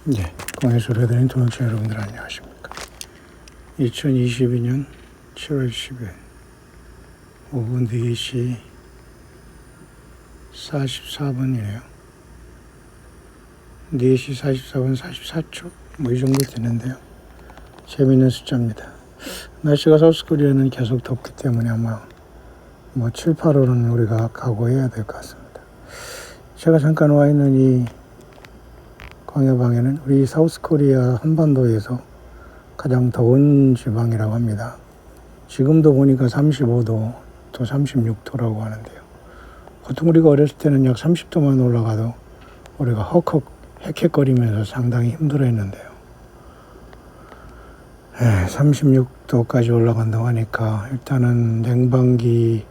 네, 공예수 레드린 동역자 여러분들 안녕하십니까. 2022년 7월 10일 오후 4시 44분이네요. 4시 44분 44초 뭐 이 정도 되는데요. 재미있는 숫자입니다. 날씨가 서울스코리아는 계속 덥기 때문에 아마 7, 8월은 우리가 각오해야 될 것 같습니다. 제가 잠깐 와 있는 이 광야방에는 우리 사우스코리아 한반도에서 가장 더운 지방이라고 합니다. 지금도 보니까 35도 또 36도라고 하는데요. 보통 우리가 어렸을 때는 약 30도만 올라가도 우리가 헉헉 헥헥거리면서 상당히 힘들어했는데요. 36도까지 올라간다고 하니까 일단은 냉방기를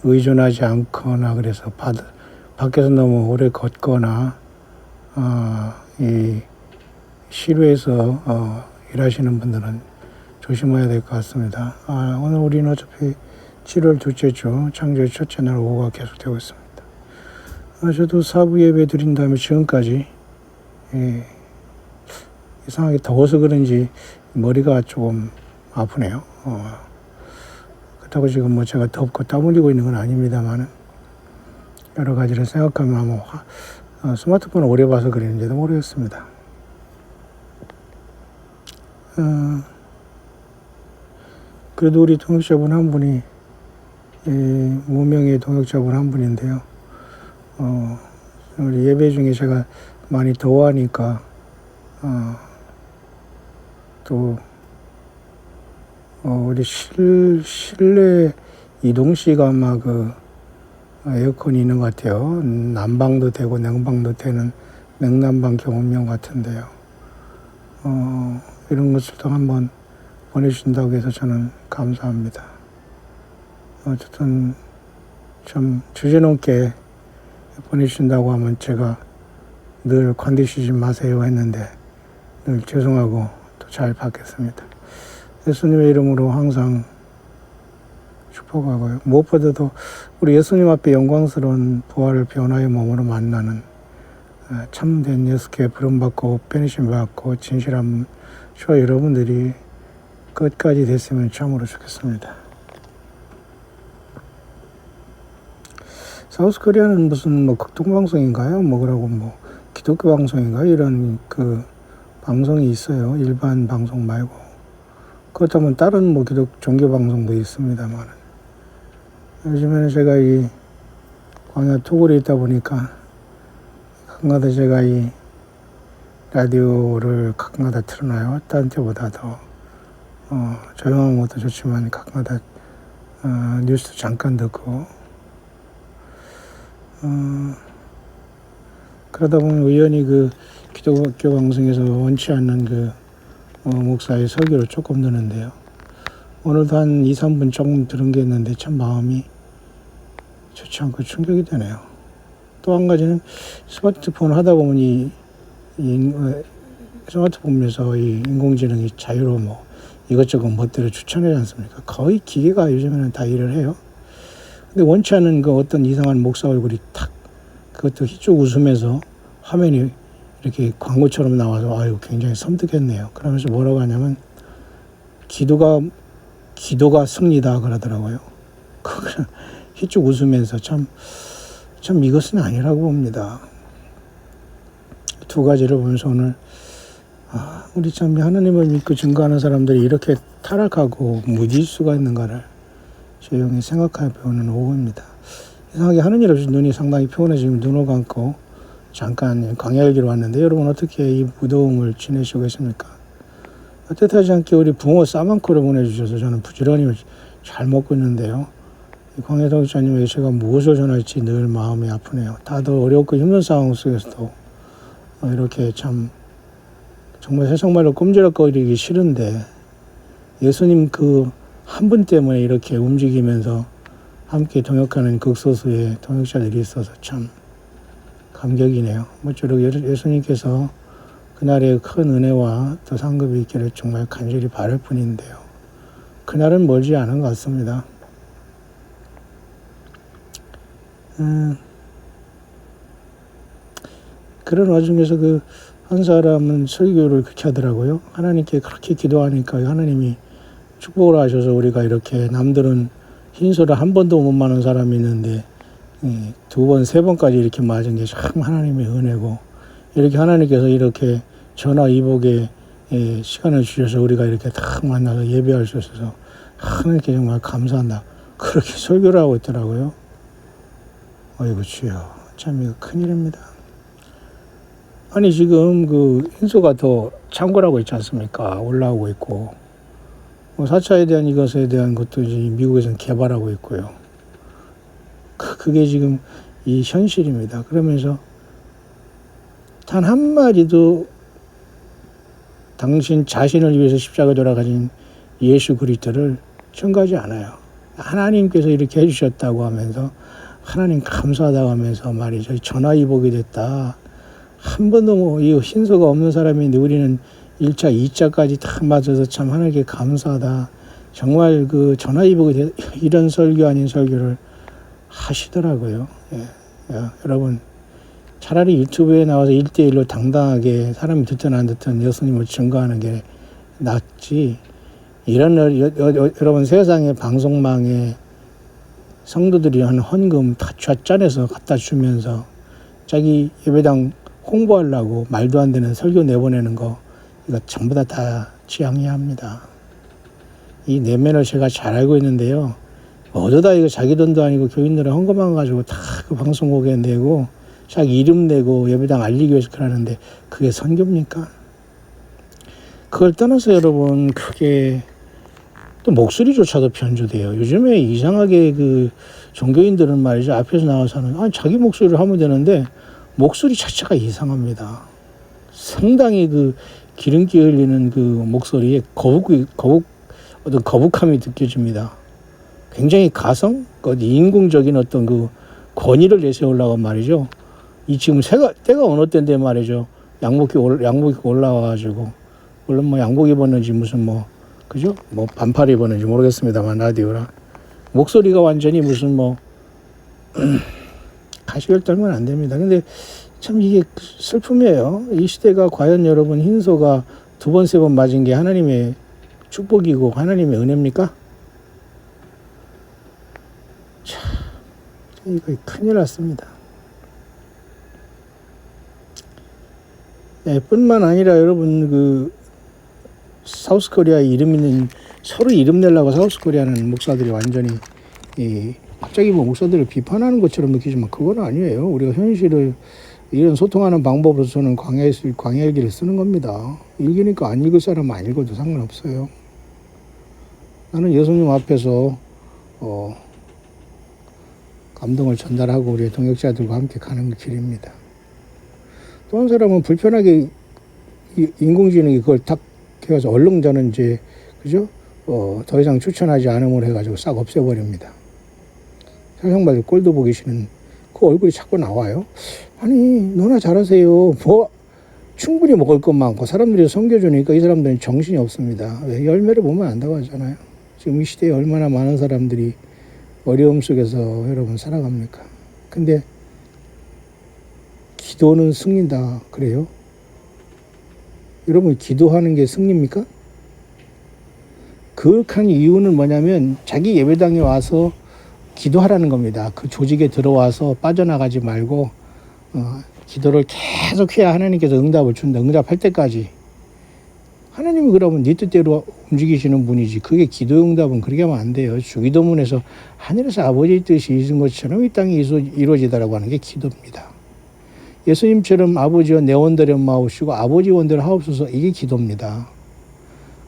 의존하지 않거나 그래서 밖에서 너무 오래 걷거나 이 실외에서 일하시는 분들은 조심해야 될 것 같습니다. 오늘 우리는 어차피 7월 둘째 주 창조의 첫째 날 오후가 계속되고 있습니다. 저도 사부 예배 드린 다음에 지금까지 이상하게 더워서 그런지 머리가 조금 아프네요. 그렇다고 지금 제가 덥고 땀 흘리고 있는 건 아닙니다만 여러 가지를 생각하면 스마트폰을 오래 봐서 그랬는지도 모르겠습니다. 그래도 우리 동역자분 한 분이 무명의 동역자분 한 분인데요. 우리 예배 중에 제가 많이 더워하니까 또 우리 실내 이동시가 아마 에어컨이 있는 것 같아요. 난방도 되고 냉방도 되는 냉난방 경험용 같은데요. 이런 것을 또 한번 보내주신다고 해서 저는 감사합니다. 어쨌든 좀 주제넘게 보내주신다고 하면 제가 늘 건드시지 마세요 했는데 늘 죄송하고 또 잘 받겠습니다. 예수님의 이름으로 항상 축복하고요. 무엇보다도 우리 예수님 앞에 영광스러운 부활을 변화의 몸으로 만나는 참된 예수께 부름받고 빼내심받고 진실한 저 여러분들이 끝까지 됐으면 참으로 좋겠습니다. 사우스코리아는 무슨 극동방송인가요? 그러고 기독교 방송인가요? 이런 방송이 있어요. 일반 방송 말고. 그렇다면 다른 종교 방송도 있습니다만 요즘에는 제가 이 광야 토굴에 있다 보니까 가끔가다 제가 이 라디오를 가끔가다 틀어놔요. 딴 때보다 더 조용한 것도 좋지만 가끔가다 뉴스 잠깐 듣고 그러다 보면 우연히 기독교 방송에서 원치 않는 목사의 설교를 조금 듣는데요. 오늘도 한 2, 3분 조금 들은 게 있는데 참 마음이 좋지 않고 충격이 되네요. 또 한 가지는 스마트폰을 하다 보면 이 스마트폰에서 이 인공지능이 자유로 이것저것 멋대로 추천하지 않습니까? 거의 기계가 요즘에는 다 일을 해요. 근데 원치 않은 어떤 이상한 목사 얼굴이 그것도 휘쭉 웃으면서 화면이 이렇게 광고처럼 나와서 굉장히 섬뜩했네요. 그러면서 뭐라고 하냐면 기도가 승리다 그러더라고요. 휘쭉 웃으면서 참 이것은 아니라고 봅니다. 두 가지를 보면서 오늘 우리 참 하나님을 믿고 증거하는 사람들이 이렇게 타락하고 무디질 수가 있는가를 조용히 생각해 보는 오후입니다. 이상하게 하는 일 없이 눈이 상당히 피곤해 지금 눈을 감고 잠깐 광야일기로 왔는데 여러분 어떻게 이 무더움을 지내시고 계십니까? 뜻하지 않게 우리 붕어 싸만코를 보내주셔서 저는 부지런히 잘 먹고 있는데요. 광야 동역자님에게 제가 무엇을 전할지 늘 마음이 아프네요. 다들 어렵고 힘든 상황 속에서도 이렇게 정말 세상말로 꼼지락거리기 싫은데 예수님 한 분 때문에 이렇게 움직이면서 함께 동역하는 극소수의 동역자들이 있어서 참 감격이네요. 모쪼록 예수님께서 그날의 큰 은혜와 또 상급이 있기를 정말 간절히 바랄 뿐인데요. 그날은 멀지 않은 것 같습니다. 그런 와중에서 그 한 사람은 설교를 그렇게 하더라고요. 하나님께 그렇게 기도하니까 하나님이 축복을 하셔서 우리가 이렇게 남들은 흰소를 한 번도 못 맞은 사람이 있는데 두 번, 세 번까지 이렇게 맞은 게 참 하나님의 은혜고, 이렇게 하나님께서 이렇게 전화위복에 시간을 주셔서 우리가 이렇게 딱 만나서 예배할 수 있어서 하나님께 정말 감사한다. 그렇게 설교를 하고 있더라고요. 어이구 주여, 참 이거 큰일입니다. 아니 지금 그 인수가 더 창궐하고 있지 않습니까? 올라오고 있고, 4차에 대한 이것에 대한 것도 이제 미국에서는 개발하고 있고요. 그게 지금 이 현실입니다. 그러면서 단 한마디도 당신 자신을 위해서 십자가 돌아가신 예수 그리스도를 첨가하지 않아요. 하나님께서 이렇게 해주셨다고 하면서 하나님 감사하다고 하면서 말이죠. 전화위복이 됐다. 한 번도 이 흰소가 없는 사람인데 우리는 1차, 2차까지 다 맞아서 참 하나님께 감사하다. 정말 그 전화위복이 됐, 이런 설교 아닌 설교를 하시더라고요. 여러분 차라리 유튜브에 나와서 1대1로 당당하게 사람이 듣든 안 듣든 예수님을 증거하는 게 낫지. 이런 여러분 세상의 방송망에 성도들이 하는 헌금 다 잣짠해서 갖다 주면서 자기 예배당 홍보하려고 말도 안 되는 설교 내보내는 거, 이거 전부 다 지양해야 합니다. 이 내면을 제가 잘 알고 있는데요. 어쩌다 이거 자기 돈도 아니고 교인들의 헌금만 가지고 다 그 방송국에 내고 자기 이름 내고 예배당 알리기 위해서 그러는데 그게 선교입니까? 그걸 떠나서 여러분, 그게 또 목소리조차도 변조돼요. 요즘에 이상하게 그 종교인들은 말이죠, 앞에서 나와서는 자기 목소리를 하면 되는데 목소리 자체가 이상합니다. 상당히 그 기름기 흘리는 그 목소리에 어떤 거북함이 느껴집니다. 굉장히 가성, 인공적인 어떤 그 권위를 내세우려고 말이죠. 이 지금 때가 어느 때인데 말이죠. 양복이 올라와가지고, 물론 뭐 양복 입었는지 무슨 그죠? 반팔 입었는지 모르겠습니다만, 라디오라. 목소리가 완전히 무슨 가시를 떨면 안 됩니다. 근데 참 이게 슬픔이에요. 이 시대가 과연 여러분 흰소가 두 번, 세 번 맞은 게 하나님의 축복이고 하나님의 은혜입니까? 참, 이거 큰일 났습니다. 뿐만 아니라 여러분 그 사우스코리아 이름 있는, 서로 이름 내려고 사우스코리아는 목사들이 완전히 갑자기 목사들을 비판하는 것처럼 느끼지만 그건 아니에요. 우리가 현실을 이런 소통하는 방법으로서는 광야일기를 쓰는 겁니다. 읽으니까 안 읽을 사람은 안 읽어도 상관없어요. 나는 예수님 앞에서 감동을 전달하고 우리 동역자들과 함께 가는 길입니다. 또 한 사람은 불편하게 인공지능이 그걸 딱 해가지고 얼른 저는 이제 그죠? 더 이상 추천하지 않음으로 해가지고 싹 없애버립니다. 세상말로 꼴도 보기 싫은 그 얼굴이 자꾸 나와요. 아니 너나 잘하세요. 충분히 먹을 것 많고 사람들이 섬겨주니까 이 사람들은 정신이 없습니다. 왜? 열매를 보면 안다고 하잖아요. 지금 이 시대에 얼마나 많은 사람들이 어려움 속에서 여러분 살아갑니까? 근데 기도는 승리다 그래요? 여러분 기도하는 게 승리입니까? 그윽한 이유는 뭐냐면 자기 예배당에 와서 기도하라는 겁니다. 그 조직에 들어와서 빠져나가지 말고 기도를 계속 해야 하나님께서 응답을 준다. 응답할 때까지. 하나님이 그러면 네 뜻대로 움직이시는 분이지. 그게 기도 응답은 그렇게 하면 안 돼요. 주기도문에서 하늘에서 아버지의 뜻이 이루어진 것처럼 이 땅에 이루어지다라고 하는 게 기도입니다. 예수님처럼 아버지와 내 원대로 마옵시고 아버지 원대로 하옵소서, 이게 기도입니다.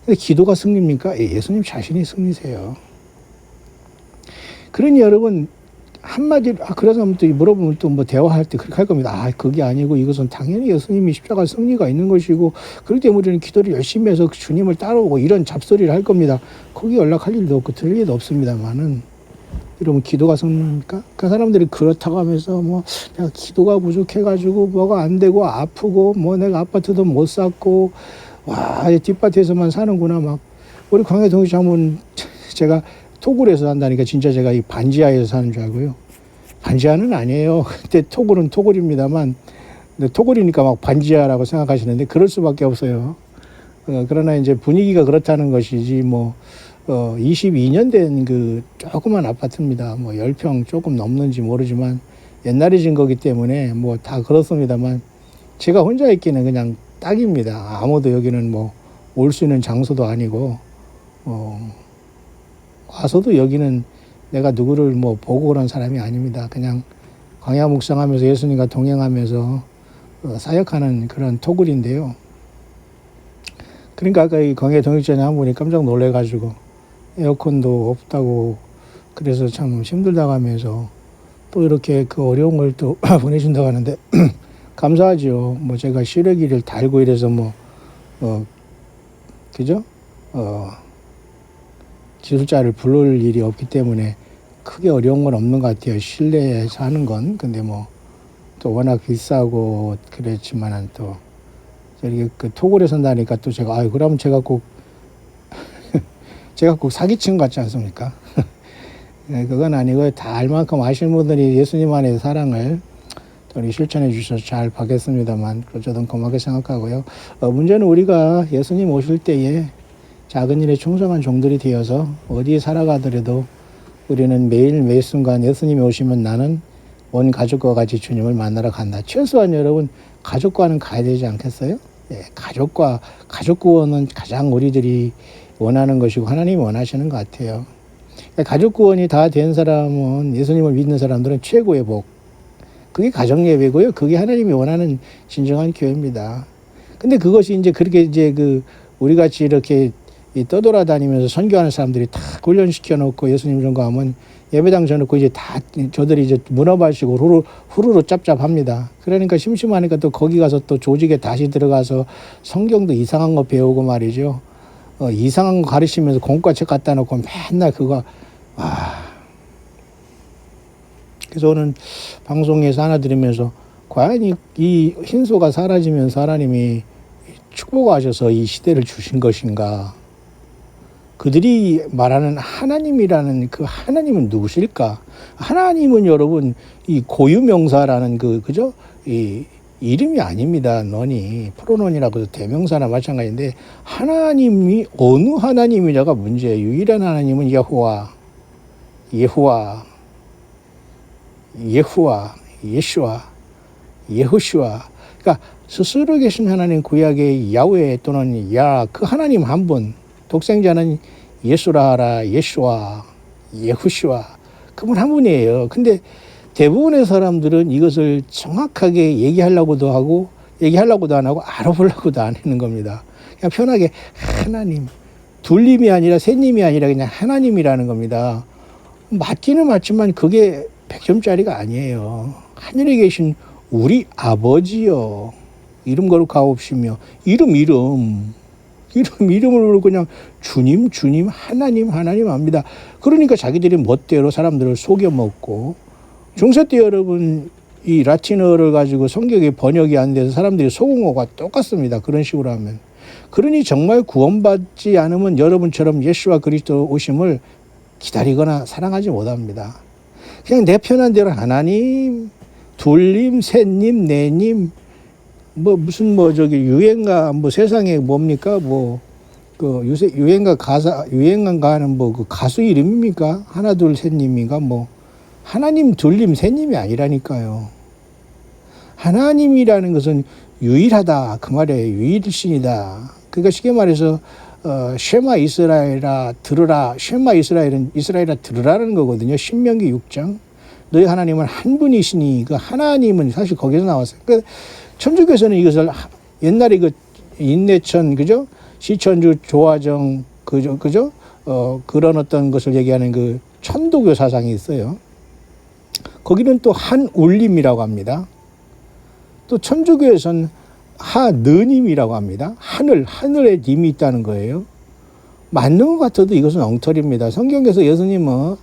근데 기도가 승리입니까? 예수님 자신이 승리세요. 그러니 여러분 한마디로 그래서 또 물어보면 또 대화할 때 그렇게 할 겁니다. 그게 아니고 이것은 당연히 예수님이 십자가 승리가 있는 것이고 그렇기 때문에 우리는 기도를 열심히 해서 주님을 따라오고 이런 잡소리를 할 겁니다. 거기 연락할 일도 없고 들을 일도 없습니다만은, 여러분 기도가 승리입니까? 그 사람들이 그렇다고 하면서 내가 기도가 부족해가지고 뭐가 안 되고 아프고 내가 아파트도 못 샀고 뒷밭에서만 사는구나 우리 광해 동시장군 제가 토굴에서 산다니까 진짜 제가 이 반지하에서 사는 줄 알고요. 반지하는 아니에요. 그때 토굴은 토굴입니다만 근데 토굴이니까 막 반지하라고 생각하시는데 그럴 수밖에 없어요. 그러나 이제 분위기가 그렇다는 것이지 22년 된 그 조그만 아파트입니다. 10평 조금 넘는지 모르지만 옛날에 진 거기 때문에 다 그렇습니다만 제가 혼자 있기는 그냥 딱입니다. 아무도 여기는 올 수 있는 장소도 아니고 와서도 여기는 내가 누구를 보고 그런 사람이 아닙니다. 그냥 광야 묵상하면서 예수님과 동행하면서 사역하는 그런 토굴인데요. 그러니까 아까 이 광야 동역자님 한 분이 깜짝 놀래가지고 에어컨도 없다고 그래서 참 힘들다고 하면서 또 이렇게 그 어려운 걸 또 보내준다고 하는데 감사하죠. 제가 시래기를 달고 이래서 그죠? 기술자를 부를 일이 없기 때문에 크게 어려운 건 없는 것 같아요. 실내에서 하는 건. 근데 또 워낙 비싸고 그랬지만은 또 저렇게 그 토굴에 산다니까 또 제가 그러면 제가 꼭 사기친 것 같지 않습니까? 네, 그건 아니고요. 다 알 만큼 아시는 분들이 예수님 안의 사랑을 우리 실천해 주셔서 잘 받겠습니다만 저도 고맙게 생각하고요. 문제는 우리가 예수님 오실 때에 작은 일에 충성한 종들이 되어서 어디에 살아가더라도 우리는 매일 매 순간 예수님이 오시면 나는 온 가족과 같이 주님을 만나러 간다. 최소한 여러분 가족과는 가야 되지 않겠어요? 예, 가족 구원은 가장 우리들이 원하는 것이고 하나님이 원하시는 것 같아요. 가족 구원이 다 된 사람은 예수님을 믿는 사람들은 최고의 복. 그게 가정 예배고요. 그게 하나님이 원하는 진정한 교회입니다. 근데 그것이 이제 그렇게 이제 우리 같이 이렇게 떠돌아다니면서 선교하는 사람들이 다 훈련시켜 놓고 예수님 전거하면 예배당 져놓고 이제 다 저들이 이제 문어발식으로 후루룩 짭짭합니다. 그러니까 심심하니까 또 거기 가서 또 조직에 다시 들어가서 성경도 이상한 거 배우고 말이죠. 이상한 거 가르치면서 공과책 갖다 놓고 맨날 그거 그래서 오늘 방송에서 하나 들으면서 과연 이 흰소가 사라지면서 하나님이 축복하셔서 이 시대를 주신 것인가? 그들이 말하는 하나님이라는 그 하나님은 누구실까? 하나님은 여러분 이 고유명사라는 그죠? 이 이름이 아닙니다. 너니 프로논이라고 해서 대명사나 마찬가지인데 하나님이 어느 하나님이냐가 문제예요. 유일한 하나님은 여호와, 예수와, 예호슈아. 그러니까 스스로 계신 하나님 구약의 야훼 또는 그 하나님 한 분. 독생자는 예수라 하라, 예수와, 예후슈아. 그분 한 분이에요. 근데 대부분의 사람들은 이것을 정확하게 얘기하려고도 안 하고 알아보려고도 안 하는 겁니다. 그냥 편하게 하나님, 둘님이 아니라 셋님이 아니라 그냥 하나님이라는 겁니다. 맞기는 맞지만 그게 100점짜리가 아니에요. 하늘에 계신 우리 아버지요. 이름 거룩하옵시며 이름을 부르고 그냥 주님, 하나님 합니다. 그러니까 자기들이 멋대로 사람들을 속여먹고 중세 때 여러분 이 라틴어를 가지고 성경이 번역이 안 돼서 사람들이 속은 거가 똑같습니다. 그런 식으로 하면. 그러니 정말 구원받지 않으면 여러분처럼 예수와 그리스도 오심을 기다리거나 사랑하지 못합니다. 그냥 내 편한 대로 하나님, 둘님, 셋님, 네님 유행가 세상에 뭡니까 유행가 가는 그 가수 이름입니까? 하나 둘 셋님인가 하나님 둘님 셋님이 아니라니까요. 하나님이라는 것은 유일하다 그 말이에요. 유일신이다. 그러니까 쉽게 말해서 쉐마 이스라엘아 들으라. 쉐마 이스라엘아 들으라는 거거든요. 신명기 6장. 너희 하나님은 한 분이시니 그 하나님은 사실 거기서 나왔어요. 그러니까 천주교에서는 이것을 옛날에 인내천 그죠? 시천주 조화정 그죠? 그런 어떤 것을 얘기하는 그 천도교 사상이 있어요. 거기는 또 한울림이라고 합니다. 또 천주교에서는 하느님이라고 합니다. 하늘에 님이 있다는 거예요. 맞는 것 같아도 이것은 엉터리입니다. 성경에서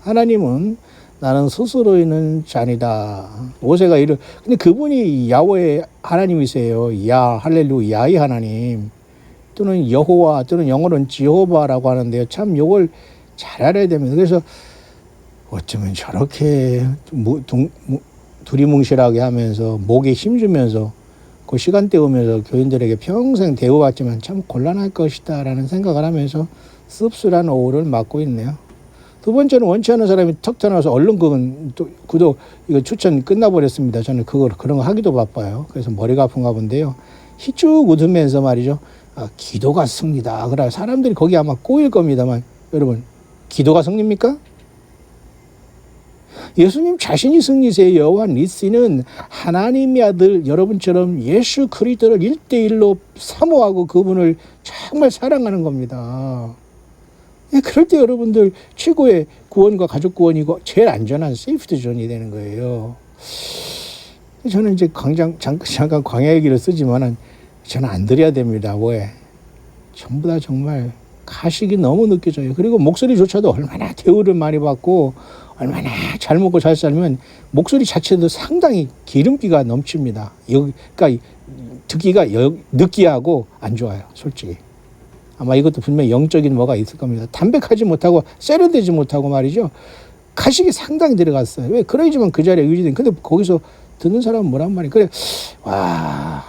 하나님은 나는 스스로 있는 자니다. 모세가 근데 그분이 야훼 하나님이세요. 할렐루야의 하나님. 또는 여호와 또는 영어로는 지호바라고 하는데요. 참 이걸 잘 알아야 됩니다. 그래서 어쩌면 저렇게 두리뭉실하게 하면서 목에 힘주면서 그 시간대 오면서 교인들에게 평생 대우받지만 참 곤란할 것이다 라는 생각을 하면서 씁쓸한 오후를 맞고 있네요. 두 번째는 원치 않은 사람이 턱 튀어나와서 얼른 그건 또 구독 이거 추천 끝나버렸습니다. 저는 그런 거 하기도 바빠요. 그래서 머리가 아픈가 본데요. 희쭉 웃으면서 말이죠. 기도가 승리다. 그래 사람들이 거기 아마 꼬일 겁니다만 여러분 기도가 승리입니까? 예수님 자신이 승리세요. 요한 니시는 하나님의 아들 여러분처럼 예수 그리스도를 1대1로 사모하고 그분을 정말 사랑하는 겁니다. 그럴 때 여러분들 최고의 구원과 가족 구원이고 제일 안전한 세이프트 존이 되는 거예요. 저는 이제 잠깐 광야의 길을 쓰지만은 저는 안 드려야 됩니다. 왜? 전부 다 정말 가식이 너무 느껴져요. 그리고 목소리조차도 얼마나 대우를 많이 받고 얼마나 잘 먹고 잘 살면 목소리 자체도 상당히 기름기가 넘칩니다. 그러니까 듣기가 느끼하고 안 좋아요. 솔직히. 아마 이것도 분명히 영적인 뭐가 있을 겁니다. 담백하지 못하고 세련되지 못하고 말이죠. 가식이 상당히 들어갔어요. 왜? 그래야지만 그 자리에 유지된. 근데 거기서 듣는 사람은 뭐란 말이에요. 그래, 와,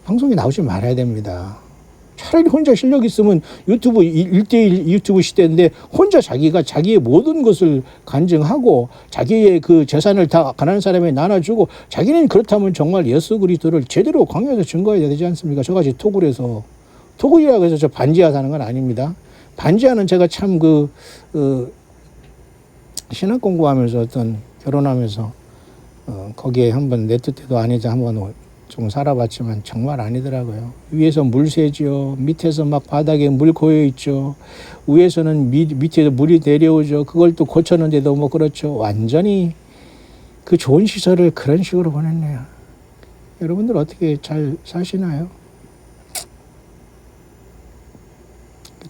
방송에 나오지 말아야 됩니다. 차라리 혼자 실력 있으면 유튜브 1대1 유튜브 시대인데 혼자 자기가 자기의 모든 것을 간증하고 자기의 그 재산을 다 가난한 사람에 나눠주고 자기는 그렇다면 정말 예수 그리스도를 제대로 광야에서 증거해야 되지 않습니까? 저같이 토굴에서. 토굴이라고 해서 저 반지하 사는 건 아닙니다. 반지하는 제가 참 신학 공부하면서 결혼하면서 거기에 한번 내 뜻대로 아니자 한번 좀 살아봤지만 정말 아니더라고요. 위에서 물 새죠. 밑에서 막 바닥에 물 고여 있죠. 위에서는 밑에도 물이 내려오죠. 그걸 또 고쳤는데도 뭐 그렇죠. 완전히 그 좋은 시설을 그런 식으로 보냈네요. 여러분들 어떻게 잘 사시나요?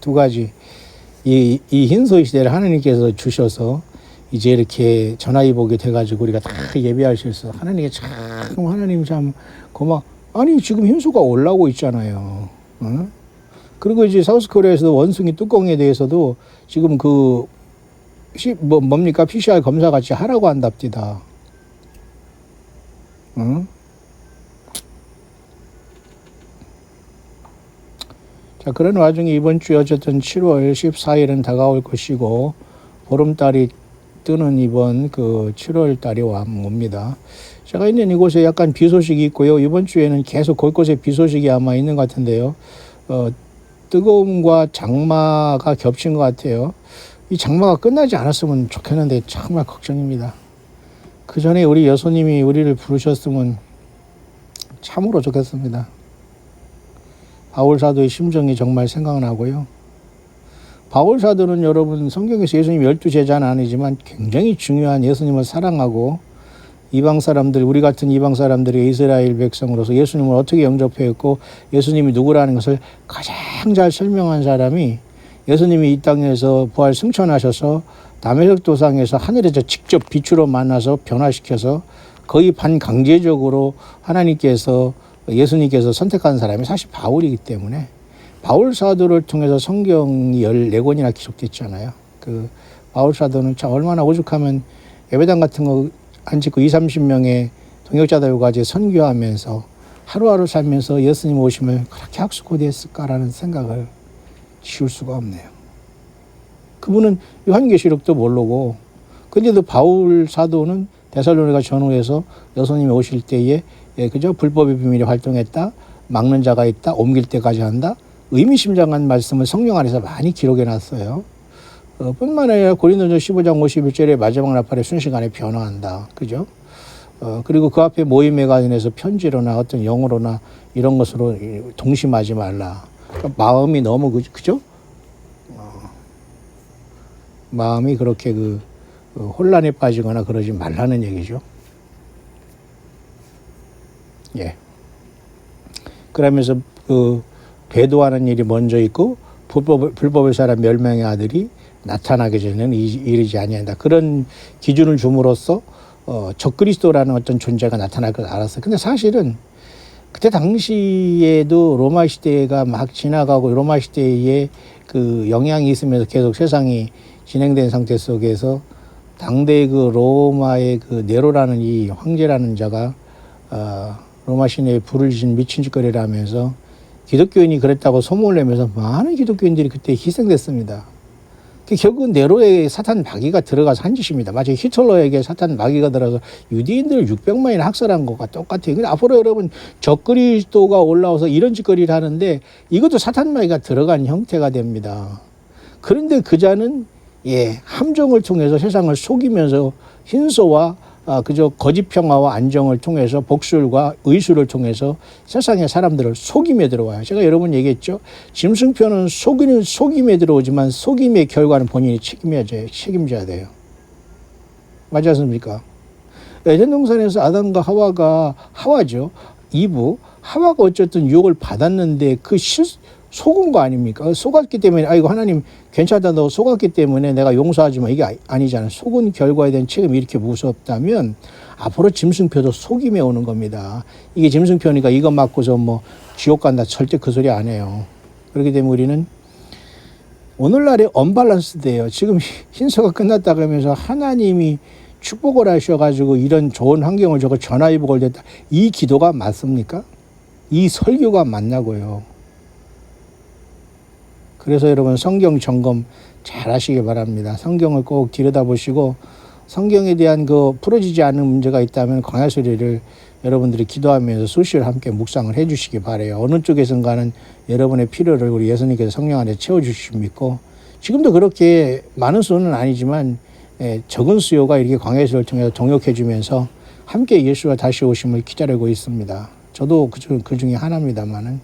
두 가지. 이 흰소위 시대를 하나님께서 주셔서 이제 이렇게 전화위복이 돼가지고 우리가 다 예배할 수 있어. 하나님 참 고마워. 아니 지금 흰소가 올라오고 있잖아요. 어? 그리고 이제 사우스코리아에서도 원숭이 뚜껑에 대해서도 지금 뭡니까 PCR 검사 같이 하라고 한답니다. 어? 자, 그런 와중에 이번 주에 어쨌든 7월 14일은 다가올 것이고 보름달이 뜨는 이번 7월 달이 옵니다. 제가 있는 이곳에 약간 비 소식이 있고요. 이번 주에는 계속 곳곳에 비 소식이 아마 있는 것 같은데요. 뜨거움과 장마가 겹친 것 같아요. 이 장마가 끝나지 않았으면 좋겠는데 정말 걱정입니다. 그 전에 우리 여수님이 우리를 부르셨으면 참으로 좋겠습니다. 바울 사도의 심정이 정말 생각나고요. 바울 사도는 여러분 성경에서 예수님 12제자는 아니지만 굉장히 중요한 예수님을 사랑하고 이방 사람들, 우리 같은 이방 사람들이 이스라엘 백성으로서 예수님을 어떻게 영접했고 예수님이 누구라는 것을 가장 잘 설명한 사람이 예수님이 이 땅에서 부활 승천하셔서 다메섹 도상에서 하늘에서 직접 빛으로 만나서 변화시켜서 거의 반강제적으로 예수님께서 선택한 사람이 사실 바울이기 때문에 바울 사도를 통해서 성경이 14권이나 기록됐잖아요. 그 바울 사도는 참 얼마나 오죽하면 예배당 같은 거 안 짓고 20-30명의 동역자들과 같이 선교하면서 하루하루 살면서 예수님 오심을 그렇게 학수고대했을까라는 생각을 지울 수가 없네요. 그분은 요한계시록도 모르고 근데도 바울 사도는 데살로니가 전후에서 예수님이 오실 때에 그저 불법의 비밀이 활동했다. 막는 자가 있다. 옮길 때까지 한다. 의미심장한 말씀을 성령 안에서 많이 기록해 놨어요. 뿐만 아니라 고린도전서 15장 51절에 마지막 나팔의 순식간에 변화한다. 그죠? 그리고 그 앞에 모임에 관해서 편지로나 어떤 영어로나 이런 것으로 동심하지 말라. 그러니까 마음이 너무 그죠? 마음이 그렇게 혼란에 빠지거나 그러지 말라는 얘기죠. 예. 그러면서 배도하는 일이 먼저 있고 불법의 사람 멸망의 아들이 나타나게 되는 이르지 아니한다. 그런 기준을 줌으로써 적그리스도라는 어떤 존재가 나타날 걸 알았어요. 근데 사실은 그때 당시에도 로마 시대가 막 지나가고 로마 시대에 그 영향이 있으면서 계속 세상이 진행된 상태 속에서 당대 로마의 네로라는 이 황제라는 자가 로마 시내에 불을 지진 미친 짓거리를 하면서 기독교인이 그랬다고 소문을 내면서 많은 기독교인들이 그때 희생됐습니다. 결국은 네로의 사탄 마귀가 들어가서 한 짓입니다. 마치 히틀러에게 사탄 마귀가 들어가서 유대인들을 600만이나 학살한 것과 똑같아요. 근데 앞으로 여러분 적그리스도가 올라와서 이런 짓거리를 하는데 이것도 사탄 마귀가 들어간 형태가 됩니다. 그런데 그자는 함정을 통해서 세상을 속이면서 hin소와 그저 거짓 평화와 안정을 통해서 복술과 의술을 통해서 세상의 사람들을 속임에 들어와요. 제가 여러 번 얘기했죠. 짐승표는 속임에 들어오지만 속임의 결과는 본인이 책임져야 돼요. 맞지 않습니까? 에덴 동산에서 아담과 하와죠. 이브 하와가 어쨌든 유혹을 받았는데 속은 거 아닙니까? 속았기 때문에 아이고 하나님 괜찮다 너 속았기 때문에 내가 용서하지만 이게 아니잖아요. 속은 결과에 대한 책임이 이렇게 무섭다면 앞으로 짐승표도 속임에 오는 겁니다. 이게 짐승표니까 이거 맞고서 뭐 지옥 간다 절대 그 소리 안 해요. 그렇기 때문에 우리는 오늘날의 언밸런스돼요. 지금 hin소가 끝났다 그러면서 하나님이 축복을 하셔가지고 이런 좋은 환경을 저거 전화위복을 됐다. 이 기도가 맞습니까? 이 설교가 맞냐고요. 그래서 여러분 성경 점검 잘 하시기 바랍니다. 성경을 꼭 들여다보시고 성경에 대한 풀어지지 않은 문제가 있다면 광야소리를 여러분들이 기도하면서 수시로 함께 묵상을 해 주시기 바라요. 어느 쪽에선가는 여러분의 필요를 우리 예수님께서 성령 안에 채워주시고 믿고 지금도 그렇게 많은 수는 아니지만 적은 수요가 이렇게 광야소리를 통해서 동역해 주면서 함께 예수가 다시 오심을 기다리고 있습니다. 저도 그 중에 하나입니다만은.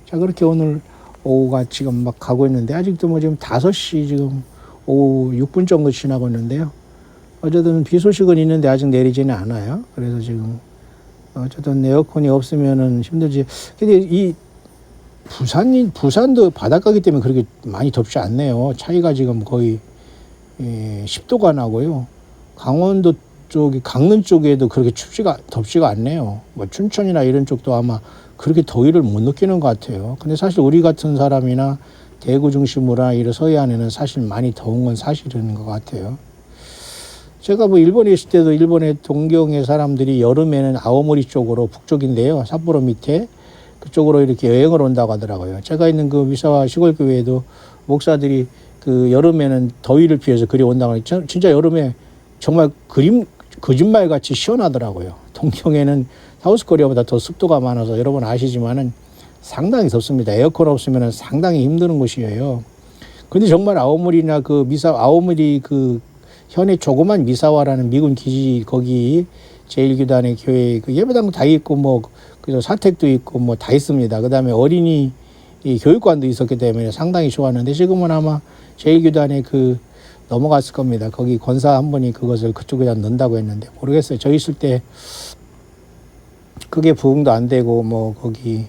자, 그렇게 오늘 오후가 지금 막 가고 있는데 아직도 뭐 지금 5시 지금 오후 6분 정도 지나고 있는데요. 어쨌든 비 소식은 있는데 아직 내리지는 않아요. 그래서 지금 어쨌든 에어컨이 없으면은 힘들지. 근데 이 부산도 바닷가이기 때문에 그렇게 많이 덥지 않네요. 차이가 지금 거의 10도가 나고요. 강원도 쪽이 강릉 쪽에도 그렇게 덥지가 않네요. 뭐 춘천이나 이런 쪽도 아마 그렇게 더위를 못 느끼는 것 같아요. 근데 사실 우리 같은 사람이나 대구 중심으로나 이런 서해안에는 사실 많이 더운 건 사실인 것 같아요. 제가 뭐 일본에 있을 때도 일본의 동경의 사람들이 여름에는 아오모리 쪽으로 북쪽인데요. 삿포로 밑에 그쪽으로 이렇게 여행을 온다고 하더라고요. 제가 있는 그 미사와 시골교회에도 목사들이 그 여름에는 더위를 피해서 그리 온다고 하니까 진짜 여름에 정말 거짓말같이 시원하더라고요. 동경에는 사우스코리아보다 더 습도가 많아서 여러분 아시지만은 상당히 덥습니다. 에어컨 없으면 상당히 힘드는 곳이에요. 근데 정말 아오모리나 아오모리 현에 조그만 미사와라는 미군 기지 거기 제1교단의 교회 예배당도 다 있고 그래서 사택도 있고 다 있습니다. 그 다음에 어린이 교육관도 있었기 때문에 상당히 좋았는데 지금은 아마 제1교단에 넘어갔을 겁니다. 거기 권사 한 분이 그것을 그쪽에다 넣는다고 했는데 모르겠어요. 저 있을 때 그게 부흥도 안 되고 거기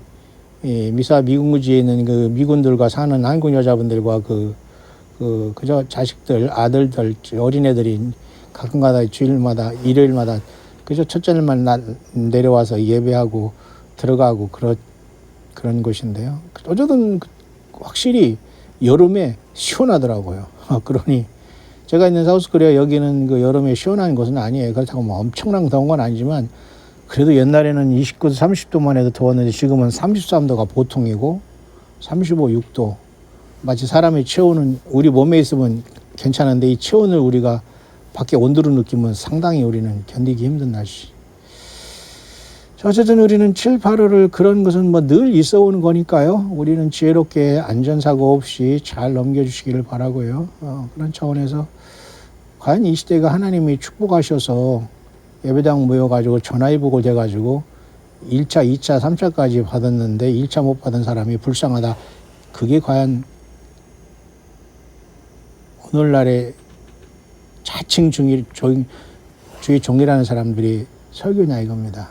미사 미군구지에 있는 그 미군들과 사는 한국 여자분들과 그저 자식들 아들들 어린애들이 가끔가다 주일마다 일요일마다 그저 첫째 날만 내려와서 예배하고 들어가고 그런 곳인데요. 어쨌든 확실히 여름에 시원하더라고요. 그러니 제가 있는 사우스코리아 여기는 여름에 시원한 곳은 아니에요. 그렇다고 엄청난 더운 건 아니지만 그래도 옛날에는 29도, 30도만 해도 더웠는데 지금은 33도가 보통이고 35, 6도. 마치 사람의 체온은 우리 몸에 있으면 괜찮은데 이 체온을 우리가 밖에 온도로 느끼면 상당히 우리는 견디기 힘든 날씨. 자, 어쨌든 우리는 7, 8월을 그런 것은 늘 있어 오는 거니까요. 우리는 지혜롭게 안전사고 없이 잘 넘겨주시기를 바라고요. 그런 차원에서 과연 이 시대가 하나님이 축복하셔서 예배당 모여가지고 전화위복을 돼가지고 1차, 2차, 3차까지 받았는데 1차 못 받은 사람이 불쌍하다. 그게 과연 오늘날의 자칭 주의 종이라는 사람들이 설교냐 이겁니다.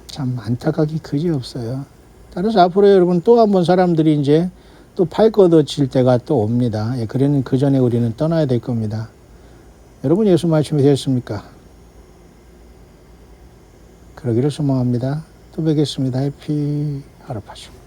참 안타깝기 그지없어요. 따라서 앞으로 여러분 또 한 번 사람들이 이제 또 팔 걷어질 때가 또 옵니다. 그러는 그 전에 우리는 떠나야 될 겁니다. 여러분 예수 말씀이 되었습니까? 그러기를 소망합니다. 또 뵙겠습니다. 해피 하루 파쇼.